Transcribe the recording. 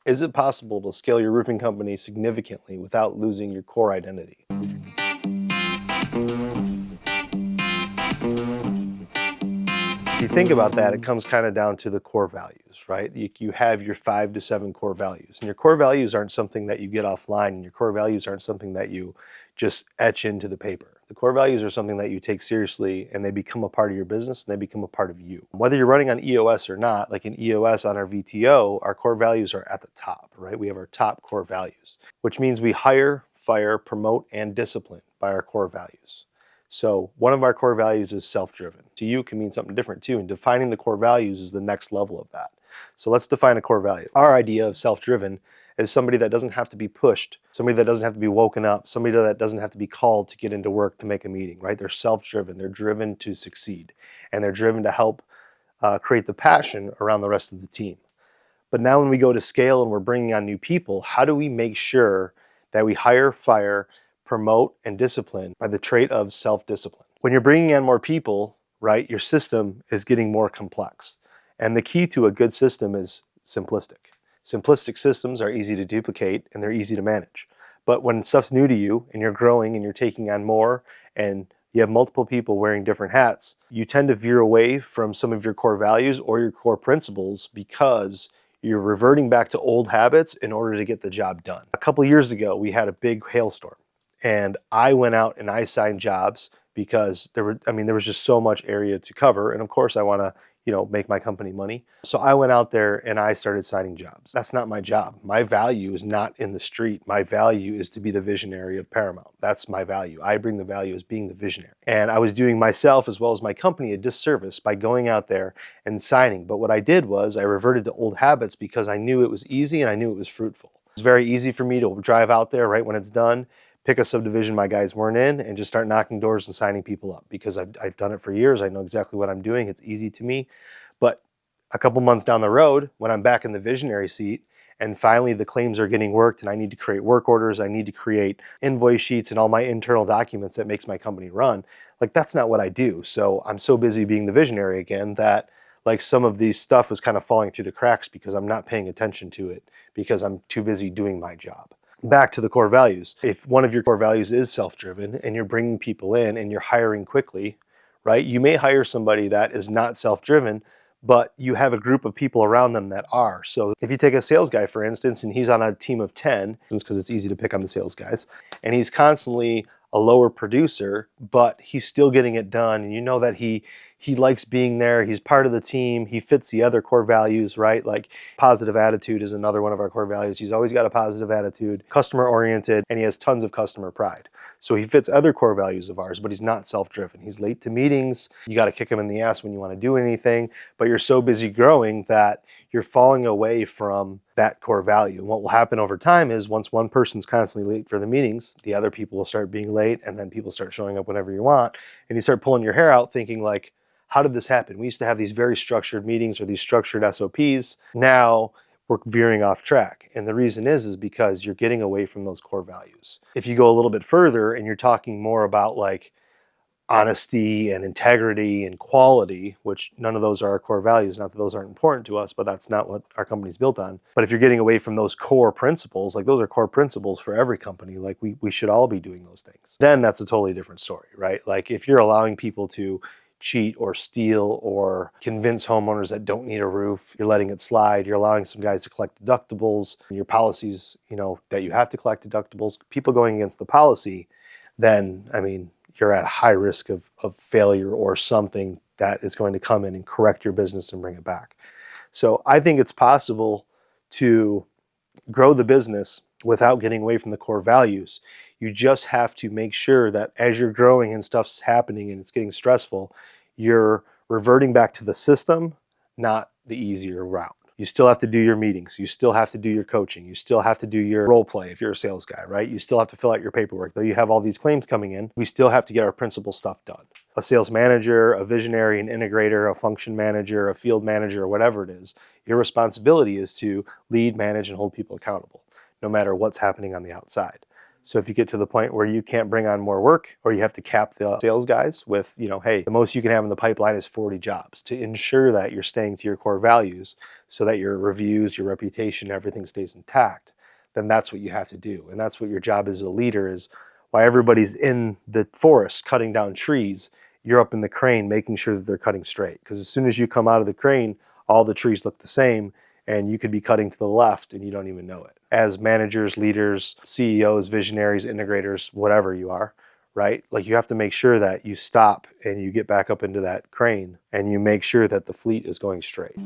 Is it possible to scale your roofing company significantly without losing your core identity? If you think about that, it comes kind of down to the core values, right? You have your 5 to 7 core values, and your core values aren't something that you get offline, and your core values aren't something that you just etch into the paper. The core values are something that you take seriously, and they become a part of your business, and they become a part of you. Whether you're running on EOS or not, like in EOS on our VTO, our core values are at the top, right? We have our top core values, which means we hire, fire, promote, and discipline by our core values. So one of our core values is self-driven. To you, it can mean something different too, and defining the core values is the next level of that. So let's define a core value. Our idea of self-driven is somebody that doesn't have to be pushed, somebody that doesn't have to be woken up, somebody that doesn't have to be called to get into work to make a meeting, right? They're self-driven, they're driven to succeed, and they're driven to help create the passion around the rest of the team. But now when we go to scale and we're bringing on new people, how do we make sure that we hire, fire, promote, and discipline by the trait of self-discipline? When you're bringing in more people, right, your system is getting more complex. And the key to a good system is simplistic. Simplistic systems are easy to duplicate and they're easy to manage. But when stuff's new to you and you're growing and you're taking on more and you have multiple people wearing different hats, you tend to veer away from some of your core values or your core principles because you're reverting back to old habits in order to get the job done. A couple years ago, we had a big hailstorm, and I went out and I signed jobs because there was just so much area to cover, and of course I want to, make my company money. So I went out there and I started signing jobs. That's not my job. My value is not in the street. My value is to be the visionary of Paramount. That's my value. I bring the value as being the visionary. And I was doing myself as well as my company a disservice by going out there and signing. But what I did was I reverted to old habits because I knew it was easy and I knew it was fruitful. It's very easy for me to drive out there right when it's done, pick a subdivision my guys weren't in, and just start knocking doors and signing people up because I've done it for years. I know exactly what I'm doing. It's easy to me. But a couple months down the road, when I'm back in the visionary seat and finally the claims are getting worked and I need to create work orders, I need to create invoice sheets and all my internal documents that makes my company run, like that's not what I do. So I'm so busy being the visionary again that like some of these stuff is kind of falling through the cracks because I'm not paying attention to it because I'm too busy doing my job. Back to the core values. If one of your core values is self-driven and you're bringing people in and you're hiring quickly, right? You may hire somebody that is not self-driven, but you have a group of people around them that are. So if you take a sales guy, for instance, and he's on a team of 10, because it's easy to pick on the sales guys, and he's constantly a lower producer, but he's still getting it done, and you know that he likes being there, he's part of the team, he fits the other core values, right? Like positive attitude is another one of our core values. He's always got a positive attitude, customer oriented, and he has tons of customer pride. So he fits other core values of ours, but he's not self-driven. He's late to meetings. You got to kick him in the ass when you want to do anything, but you're so busy growing that you're falling away from that core value. And what will happen over time is once one person's constantly late for the meetings, the other people will start being late, and then people start showing up whenever you want, and you start pulling your hair out thinking like, how did this happen? We used to have these very structured meetings or these structured SOPs. Now we're veering off track. And the reason is because you're getting away from those core values. If you go a little bit further and you're talking more about like honesty and integrity and quality, which none of those are our core values, not that those aren't important to us, but that's not what our company's built on. But if you're getting away from those core principles, like those are core principles for every company, like we should all be doing those things, then that's a totally different story, right? Like if you're allowing people to cheat or steal or convince homeowners that don't need a roof, you're letting it slide, you're allowing some guys to collect deductibles, your policies, that you have to collect deductibles, people going against the policy, then, you're at high risk of failure or something that is going to come in and correct your business and bring it back. So I think it's possible to grow the business without getting away from the core values. You just have to make sure that as you're growing and stuff's happening and it's getting stressful, you're reverting back to the system, not the easier route. You still have to do your meetings. You still have to do your coaching. You still have to do your role play if you're a sales guy, right? You still have to fill out your paperwork. Though you have all these claims coming in, we still have to get our principal stuff done. A sales manager, a visionary, an integrator, a function manager, a field manager, or whatever it is, your responsibility is to lead, manage, and hold people accountable, no matter what's happening on the outside. So if you get to the point where you can't bring on more work, or you have to cap the sales guys with, hey, the most you can have in the pipeline is 40 jobs, to ensure that you're staying to your core values so that your reviews, your reputation, everything stays intact, then that's what you have to do. And that's what your job as a leader is. While everybody's in the forest cutting down trees, you're up in the crane making sure that they're cutting straight. Because as soon as you come out of the crane, all the trees look the same, and you could be cutting to the left and you don't even know it. As managers, leaders, CEOs, visionaries, integrators, whatever you are, right? Like, you have to make sure that you stop and you get back up into that crane and you make sure that the fleet is going straight.